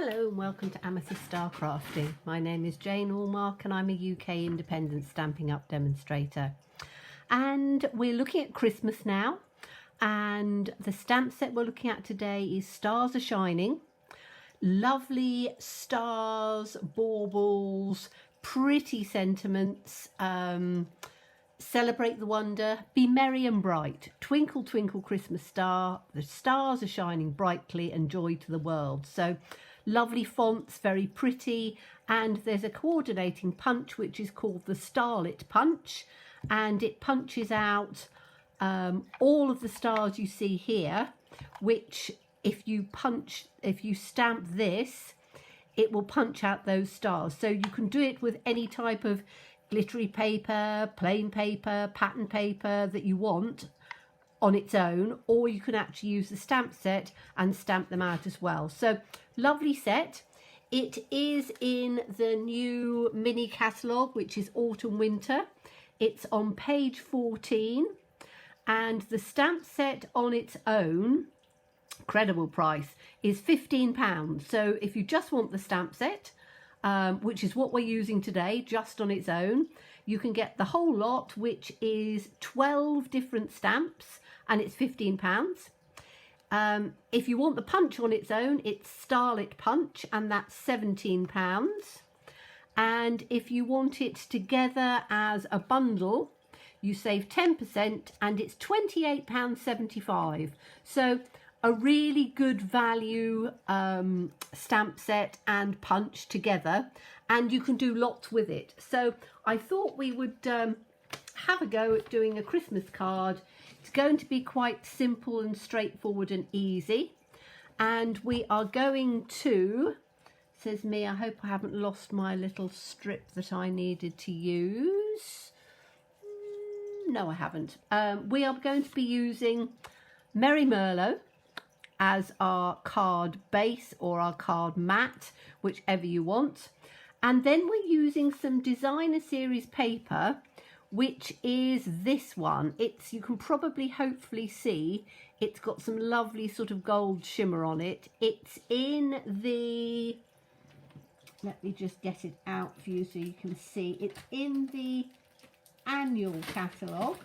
Hello and welcome to Amethyst Star Crafting. My name is Jane Allmark and I'm a UK independent Stampin' Up demonstrator. And we're looking at Christmas now, and the stamp set we're looking at today is Stars Are Shining. Lovely stars, baubles, pretty sentiments. Celebrate the wonder, be merry and bright. Twinkle, twinkle, Christmas star. The stars are shining brightly and joy to the world. So lovely fonts, very pretty. And there's a coordinating punch, which is called the Starlit Punch. And it punches out all of the stars you see here, which if you stamp this, it will punch out those stars. So you can do it with any type of glittery paper, plain paper, pattern paper that you want on its own, or you can actually use the stamp set and stamp them out as well. So lovely set. It is in the new mini catalogue, which is autumn winter. It's on page 14, and the stamp set on its own, incredible price, is £15. So if you just want the stamp set, which is what we're using today, just on its own, you can get the whole lot, which is 12 different stamps, and it's £15. If you want the punch on its own, it's Starlit Punch, and that's £17. And if you want it together as a bundle, you save 10%, and it's £28.75. So a really good value stamp set and punch together, and you can do lots with it. So I thought we would have a go at doing a Christmas card. It's going to be quite simple and straightforward and easy, and we are going to, says me, I hope I haven't lost my little strip that I needed to use. No, I haven't. We are going to be using Merry Merlot as our card base or our card mat, whichever you want. And then we're using some designer series paper, which is this one. It's, you can probably hopefully see, it's got some lovely sort of gold shimmer on it. It's in the, let me just get it out for you so you can see. It's in the annual catalogue,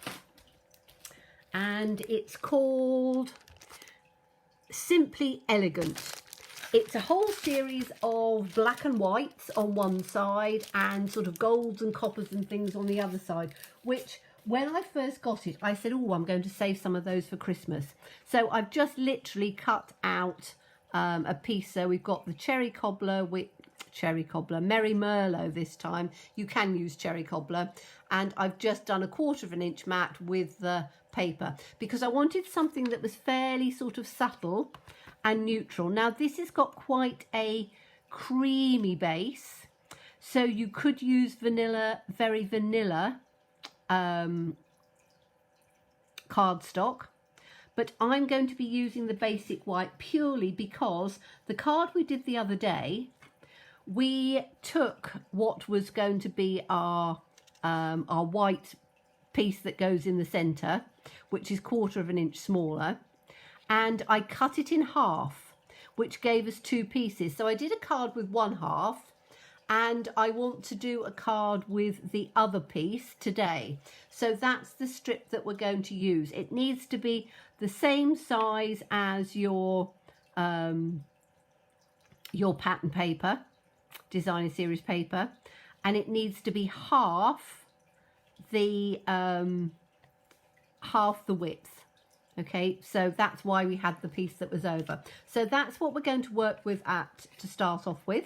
and it's called Simply Elegant. It's a whole series of black and whites on one side and sort of golds and coppers and things on the other side, which when I first got it, I said, oh, I'm going to save some of those for Christmas. So I've just literally cut out a piece. So we've got the cherry cobbler with Merry Merlot this time. You can use cherry cobbler, and I've just done a 1/4 inch mat with the paper because I wanted something that was fairly sort of subtle and neutral. Now this has got quite a creamy base, so you could use vanilla, very vanilla cardstock, but I'm going to be using the basic white purely because the card we did the other day, we took what was going to be our white piece that goes in the center, which is 1/4 inch smaller, and I cut it in half, which gave us 2 pieces. So I did a card with 1/2, and I want to do a card with the other piece today. So that's the strip that we're going to use. It needs to be the same size as your pattern paper, designer series paper, and it needs to be half the width. Okay, so that's why we had the piece that was over. So that's what we're going to work with to start off with.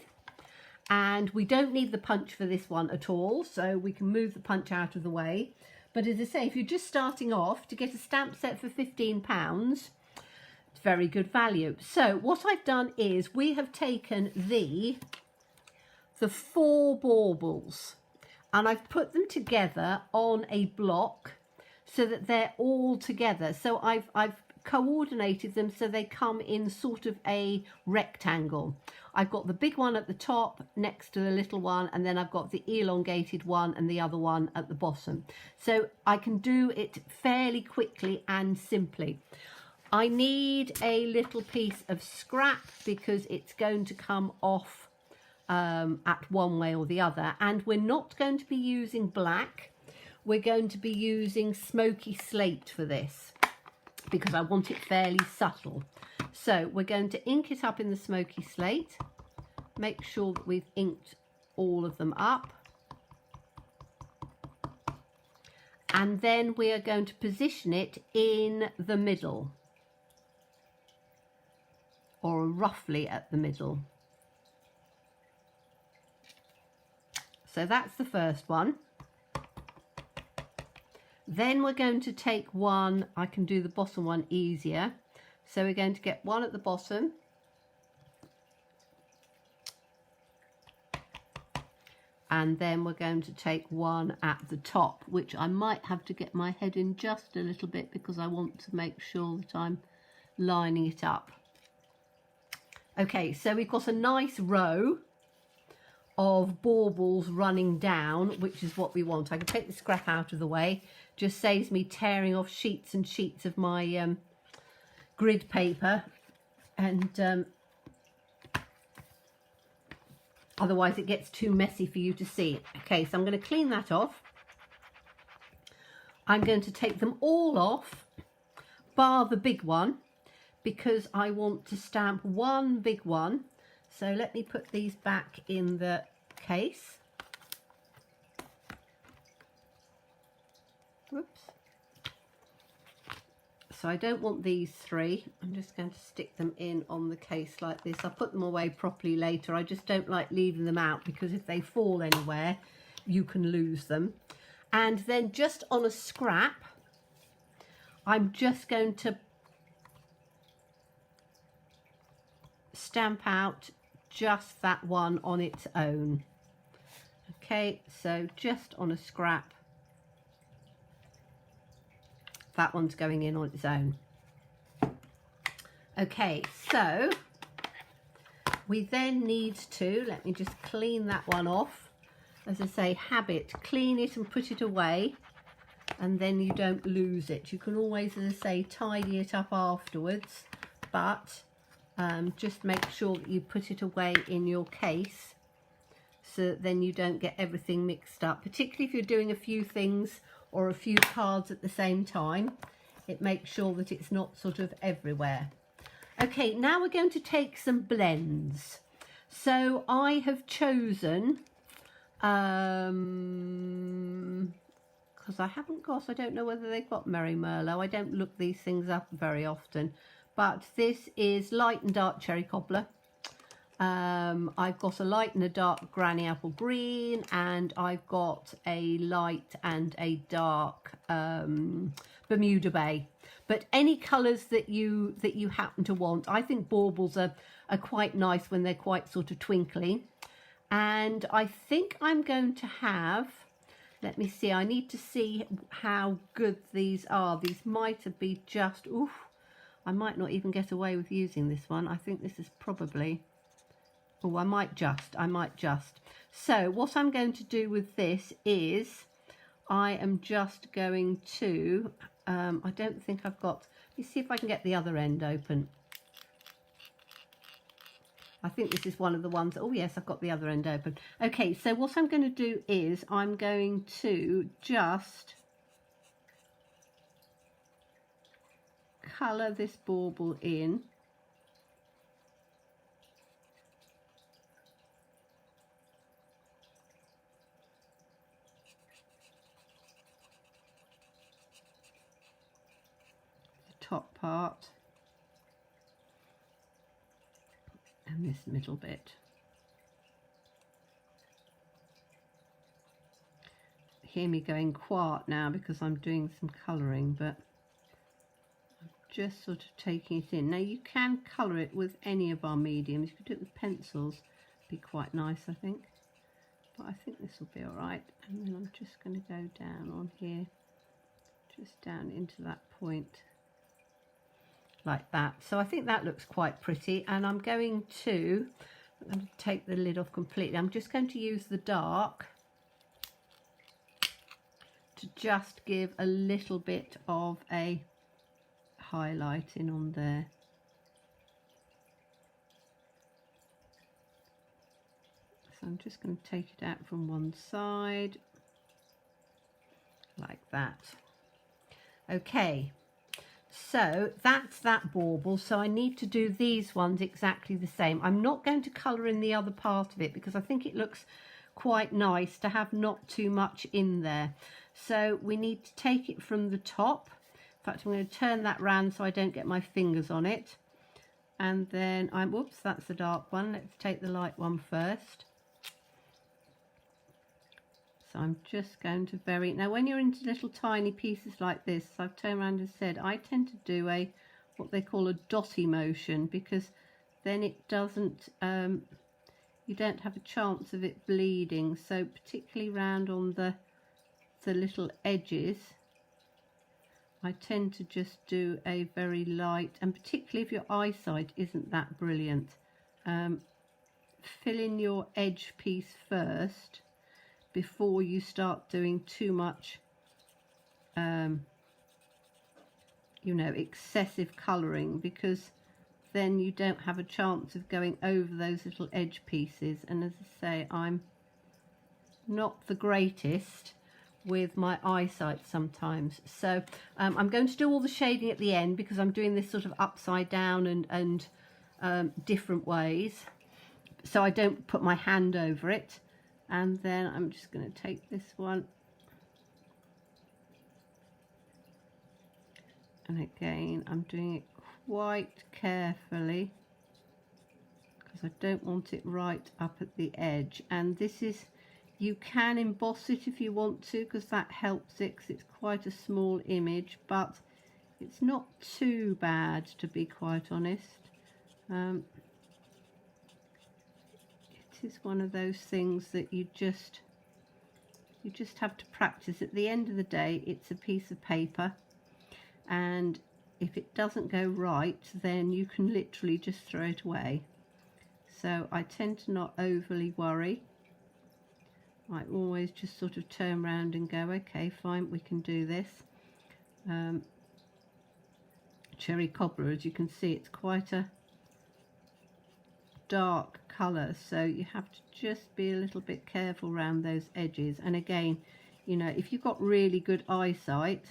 And we don't need the punch for this one at all, so we can move the punch out of the way. But as I say, if you're just starting off, to get a stamp set for £15, it's very good value. So what I've done is we have taken the 4 baubles, and I've put them together on a block so that they're all together. So I've coordinated them so they come in sort of a rectangle. I've got the big one at the top next to the little one, and then I've got the elongated one and the other one at the bottom. So I can do it fairly quickly and simply. I need a little piece of scrap because it's going to come off at one way or the other, and we're not going to be using black. We're going to be using smoky slate for this because I want it fairly subtle. So we're going to ink it up in the smoky slate. Make sure that we've inked all of them up. And then we are going to position it in the middle, or roughly at the middle. So that's the first one. Then we're going to take one, I can do the bottom one easier. So we're going to get one at the bottom. And then we're going to take one at the top, which I might have to get my head in just a little bit because I want to make sure that I'm lining it up. Okay, so we've got a nice row of baubles running down, which is what we want. I can take the scrap out of the way, just saves me tearing off sheets and sheets of my grid paper, and otherwise it gets too messy for you to see. Okay, so I'm going to clean that off. I'm going to take them all off, bar the big one, because I want to stamp one big one. So let me put these back in the case. Whoops. So I don't want these three. I'm just going to stick them in on the case like this. I'll put them away properly later. I just don't like leaving them out because if they fall anywhere, you can lose them. And then just on a scrap, I'm just going to stamp out just that one on its own. Okay, so just on a scrap, that one's going in on its own. Okay, so we then need to, let me just clean that one off. As I say, habit, clean it and put it away, and then you don't lose it. You can always, as I say, tidy it up afterwards, but just make sure that you put it away in your case so that then you don't get everything mixed up, particularly if you're doing a few things or a few cards at the same time. It makes sure that it's not sort of everywhere. Okay, now we're going to take some blends. So I have chosen, because I haven't got, I don't know whether they've got Merry Merlot. I don't look these things up very often. But this is light and dark cherry cobbler. I've got a light and a dark granny apple green, and I've got a light and a dark Bermuda Bay. But any colours that you happen to want. I think baubles are quite nice when they're quite sort of twinkly. And I think I'm going to have, let me see, I need to see how good these are. These might have been just, oof. I might not even get away with using this one. I think this is probably, oh, I might just. So what I'm going to do with this is I am just going to, I don't think I've got, let me see if I can get the other end open. I think this is one of the ones, oh yes, I've got the other end open. Okay, so what I'm going to do is I'm going to just colour this bauble in. The top part and this middle bit. Hear me going quiet now because I'm doing some colouring, but just sort of taking it in. Now you can colour it with any of our mediums. You could do it with pencils, be quite nice I think, but I think this will be alright. And then I'm just going to go down on here, just down into that point like that. So I think that looks quite pretty, and I'm going to take the lid off completely. I'm just going to use the dark to just give a little bit of a highlighting on there. So I'm just going to take it out from one side like that. Okay, so that's that bauble. So I need to do these ones exactly the same. I'm not going to colour in the other part of it because I think it looks quite nice to have not too much in there. So we need to take it from the top. In fact, I'm going to turn that round so I don't get my fingers on it. And then whoops, that's the dark one. Let's take the light one first. So I'm just going to now when you're into little tiny pieces like this, I've turned around and said I tend to do what they call a dotty motion, because then it doesn't you don't have a chance of it bleeding. So particularly round on the little edges, I tend to just do a very light, and particularly if your eyesight isn't that brilliant, fill in your edge piece first before you start doing too much you know, excessive colouring, because then you don't have a chance of going over those little edge pieces. And as I say, I'm not the greatest with my eyesight sometimes, so I'm going to do all the shading at the end because I'm doing this sort of upside down and different ways, so I don't put my hand over it. And then I'm just going to take this one, and again I'm doing it quite carefully because I don't want it right up at the edge. And this is, you can emboss it if you want to, because that helps it, because it's quite a small image, but it's not too bad, to be quite honest. It is one of those things that you just have to practice. At the end of the day, it's a piece of paper, and if it doesn't go right, then you can literally just throw it away. So I tend to not overly worry. I always just sort of turn around and go, okay, fine, we can do this. Cherry cobbler, as you can see, it's quite a dark colour, so you have to just be a little bit careful around those edges. And again, you know, if you've got really good eyesight,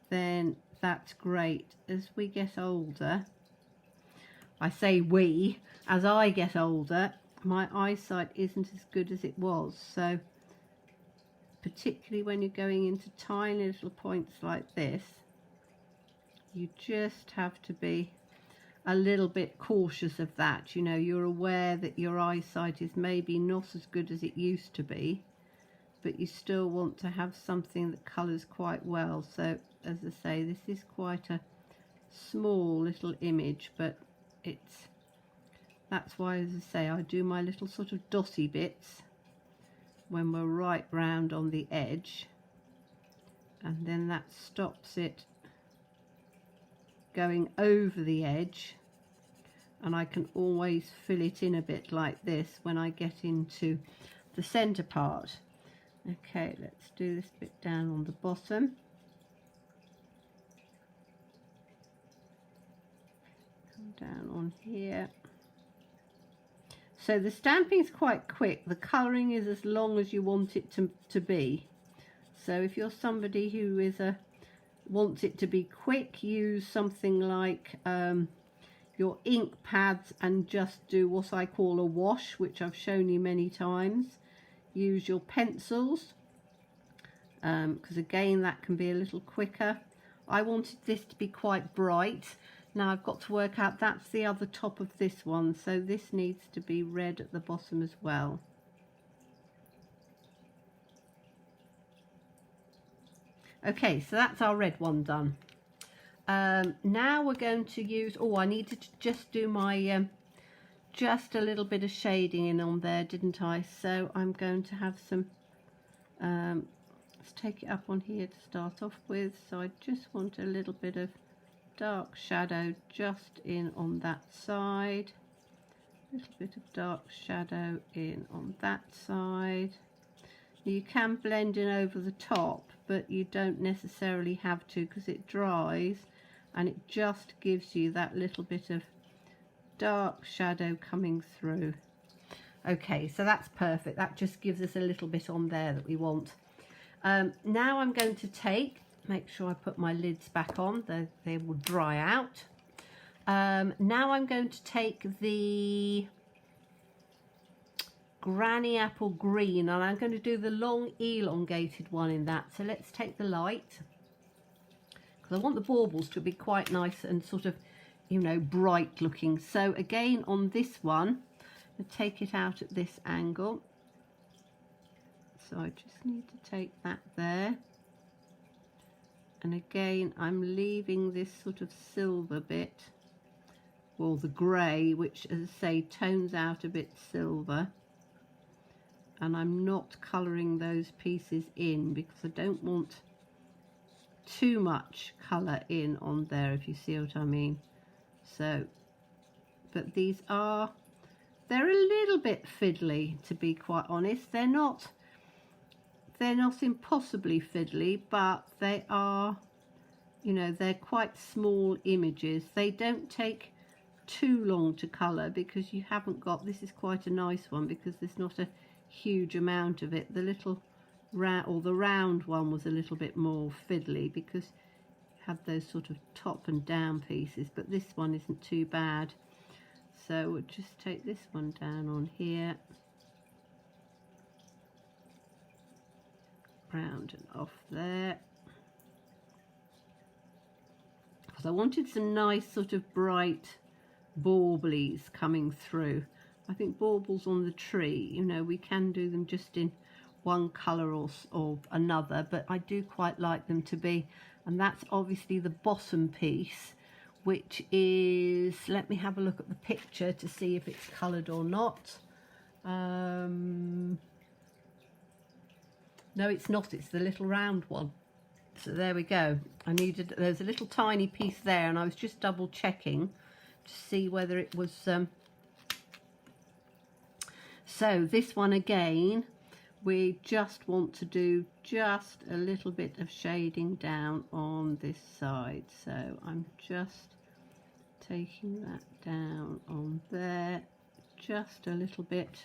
then that's great. As we get older, I say we, as I get older, my eyesight isn't as good as it was, so particularly when you're going into tiny little points like this, you just have to be a little bit cautious of that. You know, you're aware that your eyesight is maybe not as good as it used to be, but you still want to have something that colours quite well. So as I say, this is quite a small little image, but that's why, as I say, I do my little sort of dotty bits when we're right round on the edge, and then that stops it going over the edge, and I can always fill it in a bit like this when I get into the centre part. Okay, let's do this bit down on the bottom. Come down on here. So the stamping is quite quick. The colouring is as long as you want it to be. So if you're somebody who wants it to be quick, use something like your ink pads and just do what I call a wash, which I've shown you many times. Use your pencils, because again that can be a little quicker. I wanted this to be quite bright. Now I've got to work out, that's the other top of this one, so this needs to be red at the bottom as well. Okay, so that's our red one done. Now we're going to use, I needed to just do my just a little bit of shading in on there, didn't I? So I'm going to have some let's take it up on here to start off with. So I just want a little bit of dark shadow just in on that side, a little bit of dark shadow in on that side. You can blend in over the top, but you don't necessarily have to, because it dries and it just gives you that little bit of dark shadow coming through. Okay, so that's perfect. That just gives us a little bit on there that we want. Now I'm going to make sure I put my lids back on, they will dry out. Now I'm going to take the Granny Apple Green, and I'm going to do the long elongated one in that. So let's take the light, because I want the baubles to be quite nice and sort of, you know, bright looking. So again, on this one, I take it out at this angle. So I just need to take that there. And again, I'm leaving this sort of silver bit, or the grey, which, as I say, tones out a bit silver. And I'm not colouring those pieces in because I don't want too much colour in on there, if you see what I mean. So, but they're a little bit fiddly, to be quite honest. They're not impossibly fiddly, but they are, you know, they're quite small images. They don't take too long to colour because you haven't got, this is quite a nice one because there's not a huge amount of it. The little round, or the round one, was a little bit more fiddly because you have those sort of top and down pieces, but this one isn't too bad. So we'll just take this one down on here, round and off there, because I wanted some nice sort of bright baubles coming through. I think baubles on the tree, you know, we can do them just in one colour or another, but I do quite like them to be, and that's obviously the bottom piece, which is, let me have a look at the picture to see if it's coloured or not. No, it's not, it's the little round one. So there we go. There's a little tiny piece there, and I was just double checking to see whether it was so this one again, we just want to do just a little bit of shading down on this side. So I'm just taking that down on there, just a little bit.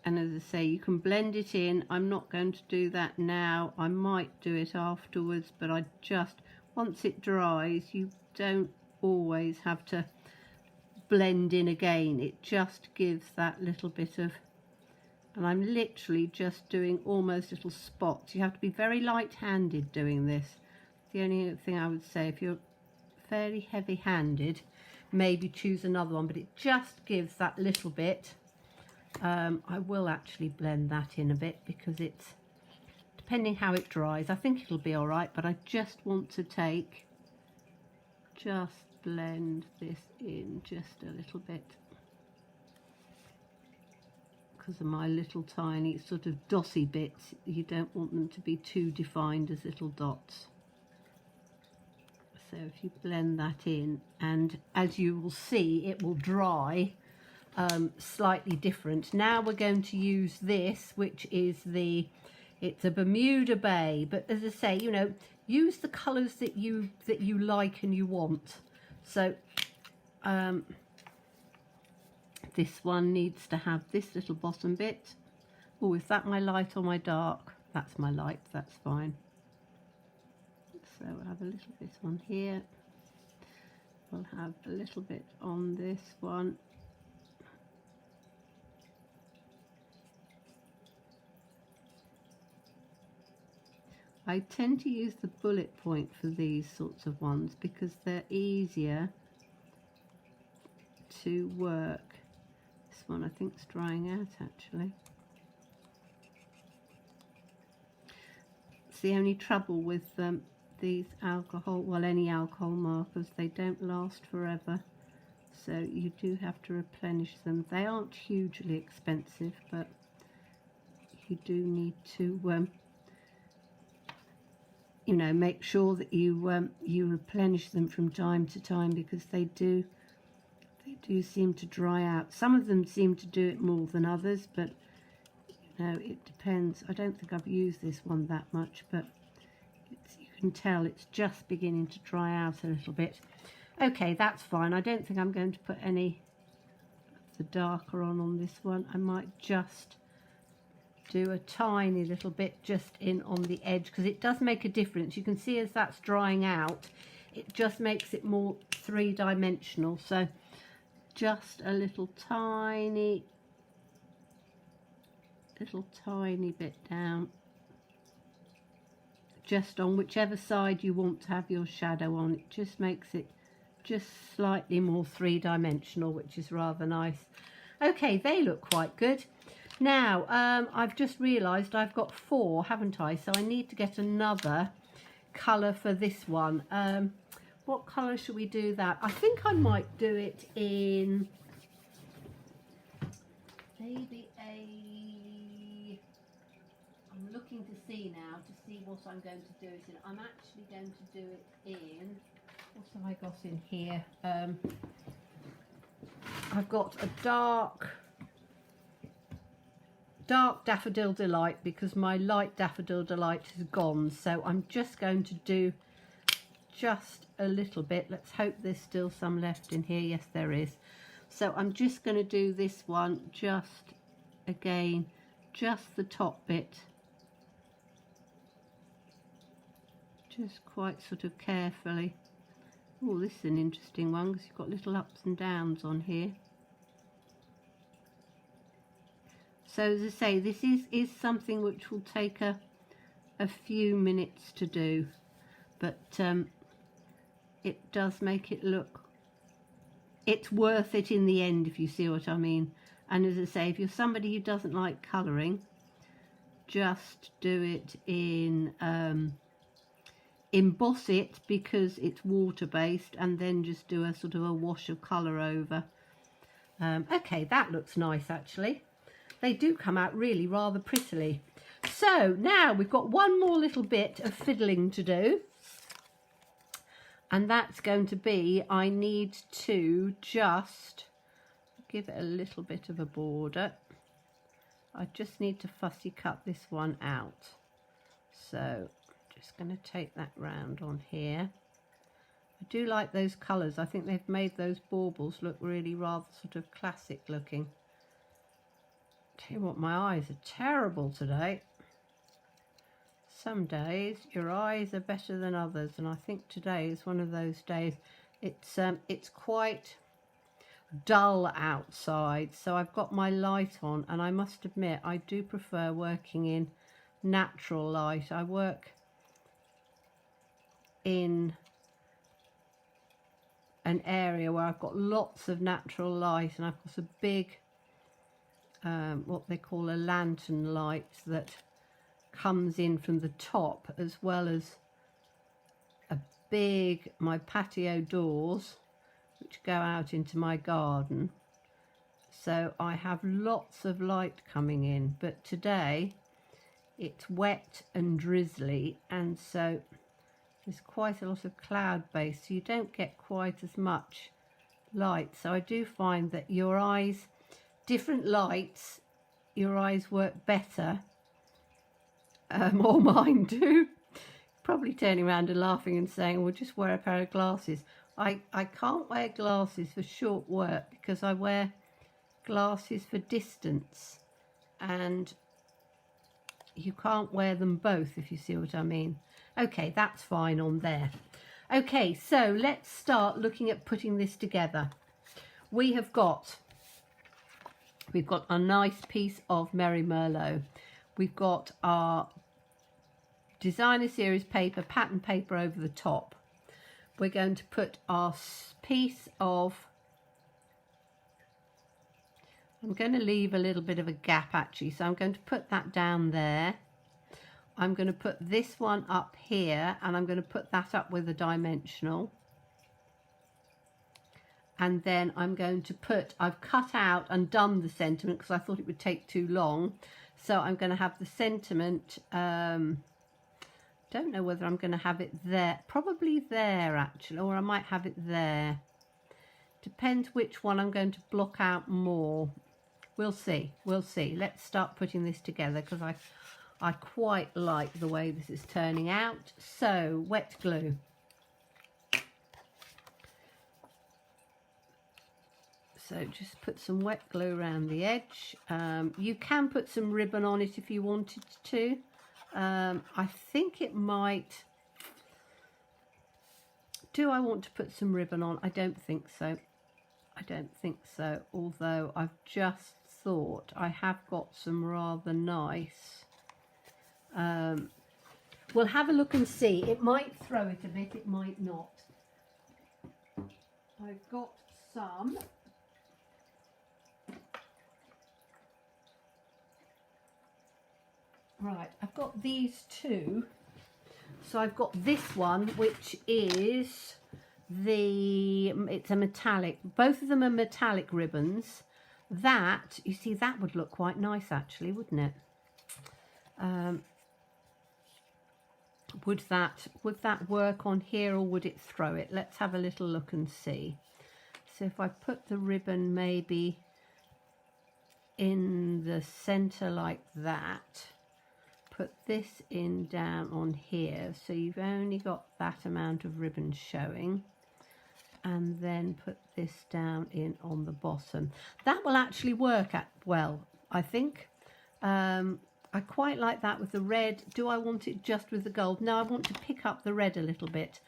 And as I say, you can blend it in. I'm not going to do that now. I might do it afterwards, but I just, once it dries, you don't always have to blend in again. It just gives that little bit of, and I'm literally just doing almost little spots. You have to be very light-handed doing this. The only thing I would say, if you're fairly heavy-handed, maybe choose another one, but it just gives that little bit. I will actually blend that in a bit because it's, depending how it dries, I think it'll be all right, but I just want to just blend this in just a little bit because of my little tiny sort of dossy bits. You don't want them to be too defined as little dots. So if you blend that in, and as you will see, it will dry slightly different. Now we're going to use this, which is it's a Bermuda Bay, but as I say, you know, use the colours that you like and you want. So this one needs to have this little bottom bit. Oh, is that my light or my dark? That's my light, that's fine. So we'll have a little bit on here. We'll have a little bit on this one. I tend to use the bullet point for these sorts of ones because they're easier to work. This one I think is drying out actually. It's the only trouble with these alcohol, well, any alcohol markers, they don't last forever. So you do have to replenish them. They aren't hugely expensive, but you do need to you know, make sure that you you replenish them from time to time because they do seem to dry out. Some of them seem to do it more than others, but you know, it depends. I don't think I've used this one that much, but you You can tell it's just beginning to dry out a little bit. Okay, that's fine. I don't think I'm going to put any of the darker on this one. I might just do a tiny little bit just in on the edge, because it does make a difference. You can see as that's drying out, it just makes it more three-dimensional. So just a little tiny bit down, just on whichever side you want to have your shadow on. It just makes it just slightly more three-dimensional, which is rather nice. Okay, they look quite good. Now, I've just realised I've got 4, haven't I? So I need to get another colour for this one. What colour should we do that? I think I might do it in maybe I'm looking to see now to see what I'm going to do it in. I'm actually going to do it in, what have I got in here? I've got a dark Daffodil Delight, because my light Daffodil Delight is gone. So I'm just going to do just a little bit. Let's hope there's still some left in here. Yes, there is. So I'm just going to do this one, just again, just the top bit. Just quite sort of carefully. Oh, this is an interesting one, because you've got little ups and downs on here. So as I say, this is something which will take a few minutes to do, but it does make it look, it's worth it in the end, if you see what I mean. And as I say, if you're somebody who doesn't like colouring, just do it in, emboss it because it's water based, and then just do a sort of a wash of colour over. Okay, that looks nice actually. They do come out really rather prettily. So now we've got one more little bit of fiddling to do, and that's going to be, I need to just give it a little bit of a border. I just need to fussy cut this one out. So just going to take that round on here. I do like those colours. I think they've made those baubles look really rather sort of classic looking. Tell you what, my eyes are terrible today. Some days your eyes are better than others, and I think today is one of those days. It's quite dull outside, so I've got my light on, and I must admit I do prefer working in natural light. I work in an area where I've got lots of natural light, and I've got a big what they call a lantern light that comes in from the top, as well as my patio doors which go out into my garden. So I have lots of light coming in, but today it's wet and drizzly, and so there's quite a lot of cloud base, so you don't get quite as much light. So I do find that your eyes, different lights, your eyes work better, or mine do. Probably turning around and laughing and saying, well, just wear a pair of glasses. I can't wear glasses for short work, because I wear glasses for distance, and you can't wear them both, if you see what I mean. Okay, that's fine on there. Okay, so let's start looking at putting this together. We've got a nice piece of Merry Merlot. We've got our designer series paper, pattern paper over the top. We're going to put our piece of, I'm going to leave a little bit of a gap actually, so I'm going to put that down there. I'm going to put this one up here, and I'm going to put that up with a dimensional. And then I'm going to put, I've cut out and done the sentiment because I thought it would take too long. So I'm going to have the sentiment, don't know whether I'm going to have it there, probably there actually, or I might have it there. Depends which one I'm going to block out more. We'll see, we'll see. Let's start putting this together, because I I quite like the way this is turning out. So, wet glue. So just put some wet glue around the edge. You can put some ribbon on it if you wanted to. I think it might... Do I want to put some ribbon on? I don't think so. I don't think so. Although I've just thought I have got some rather nice... we'll have a look and see. It might throw it a bit, it might not. I've got some... Right, I've got these two. So I've got this one, which is it's a metallic. Both of them are metallic ribbons. That, you see, that would look quite nice actually, wouldn't it? Would that work on here, or would it throw it? Let's have a little look and see. So if I put the ribbon maybe in the center like that, put this in down on here, so you've only got that amount of ribbon showing, and then put this down in on the bottom. That will actually work well, I think. I quite like that with the red. Do I want it just with the gold? No, I want to pick up the red a little bit.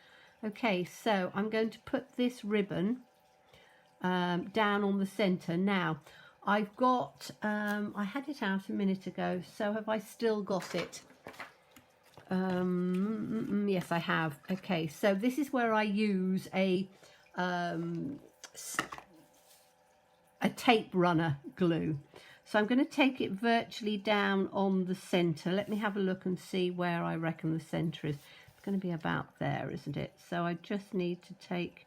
Okay, so I'm going to put this ribbon down on the center. Now, I've got, I had it out a minute ago, so have I still got it? Yes, I have. Okay, so this is where I use a tape runner glue. So I'm going to take it virtually down on the centre. Let me have a look and see where I reckon the centre is. It's going to be about there, isn't it? So I just need to take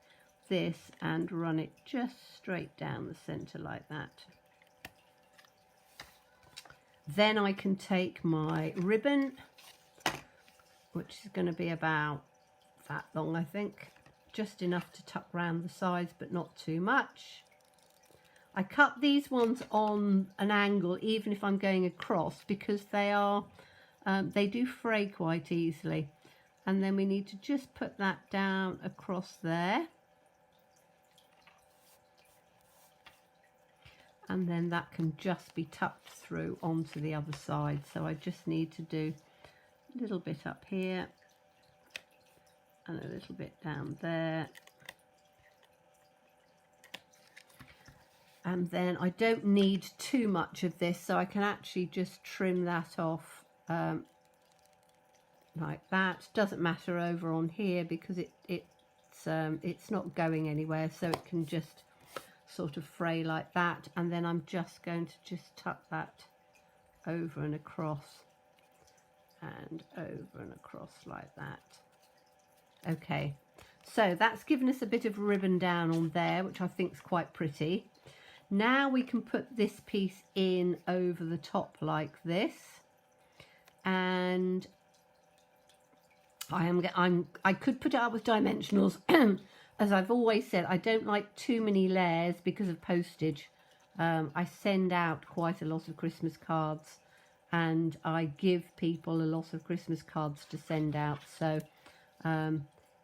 this and run it just straight down the centre like that. Then I can take my ribbon, which is going to be about that long, I think. Just enough to tuck round the sides, but not too much. I cut these ones on an angle, even if I'm going across, because they are, they do fray quite easily. And then we need to just put that down across there. And then that can just be tucked through onto the other side. So I just need to do a little bit up here and a little bit down there. And then I don't need too much of this, so I can actually just trim that off like that. Doesn't matter over on here because it's not going anywhere, so it can just sort of fray like that. And then I'm just going to just tuck that over and across and over and across like that. Okay, so that's given us a bit of ribbon down on there, which I think is quite pretty. Now we can put this piece in over the top like this, and I could put it up with dimensionals. As I've always said, I don't like too many layers because of postage. I send out quite a lot of Christmas cards, and I give people a lot of Christmas cards to send out, so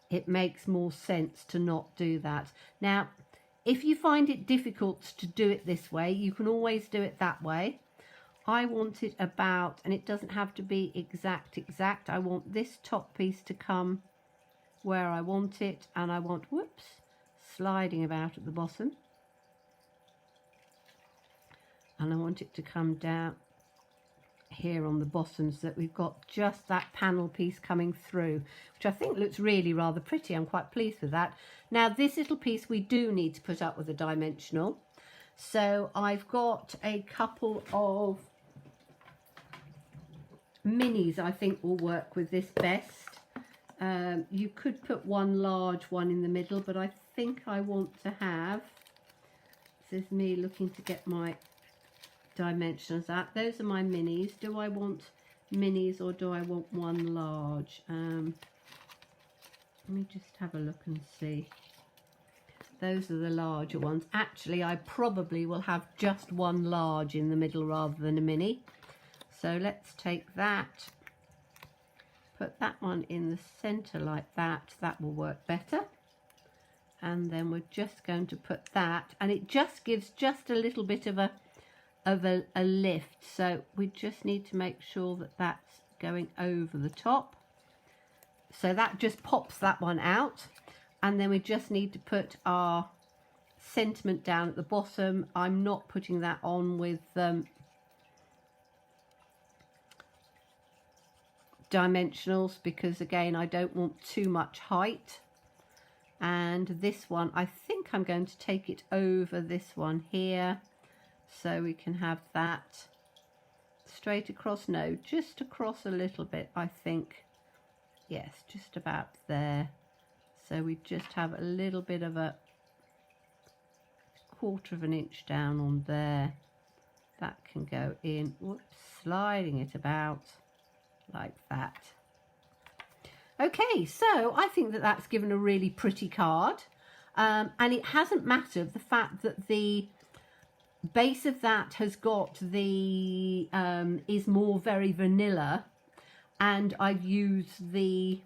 it makes more sense to not do that. Now, if you find it difficult to do it this way, you can always do it that way. I want it about, and it doesn't have to be exact. I want this top piece to come where I want it, and I want, whoops, sliding about at the bottom. And I want it to come down here on the bottom so that we've got just that panel piece coming through, which I think looks really rather pretty. I'm quite pleased with that. Now this little piece we do need to put up with a dimensional, so I've got a couple of minis I think will work with this best. You could put one large one in the middle, but I think I want to have, this is me looking to get my dimensions out. Those are my minis. Do I want minis or do I want one large? Let me just have a look and see. Those are the larger ones. Actually, I probably will have just one large in the middle rather than a mini. So let's take that, put that one in the center like that. That will work better. And then we're just going to put that, and it just gives just a little bit of a lift. So we just need to make sure that that's going over the top. So that just pops that one out. And then we just need to put our sentiment down at the bottom. I'm not putting that on with dimensionals because, again, I don't want too much height. And this one, I think I'm going to take it over this one here, so we can have that straight across. No, just across a little bit, I think. Yes, just about there. So we just have a little bit of a 1/4 of an inch down on there. That can go in. Whoops, sliding it about like that. Okay, so I think that that's given a really pretty card, and it hasn't mattered the fact that the base of that has got the is more very vanilla, and I've used the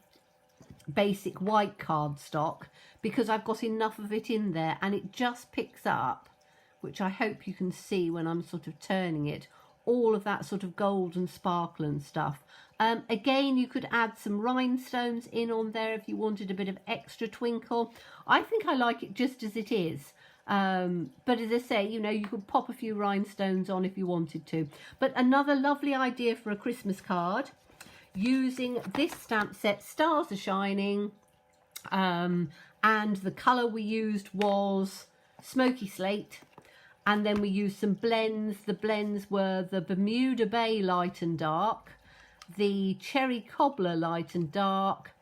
basic white cardstock because I've got enough of it in there, and it just picks up, which I hope you can see when I'm sort of turning it, all of that sort of gold and sparkle and stuff. Again, you could add some rhinestones in on there if you wanted a bit of extra twinkle. I think I like it just as it is. But as I say, you know, you could pop a few rhinestones on if you wanted to. But another lovely idea for a Christmas card, using this stamp set, Stars Are Shining, and the colour we used was Smoky Slate. And then we used some blends. The blends were the Bermuda Bay Light and Dark, the Cherry Cobbler Light and Dark,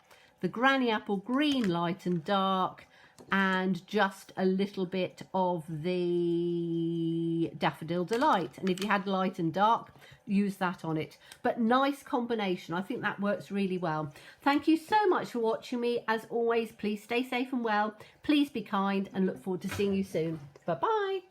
the Granny Apple Green Light and Dark, and just a little bit of the Daffodil Delight. And if you had light and dark, use that on it. But nice combination. I think that works really well. Thank you so much for watching me. As always, please stay safe and well. Please be kind, and look forward to seeing you soon. Bye-bye.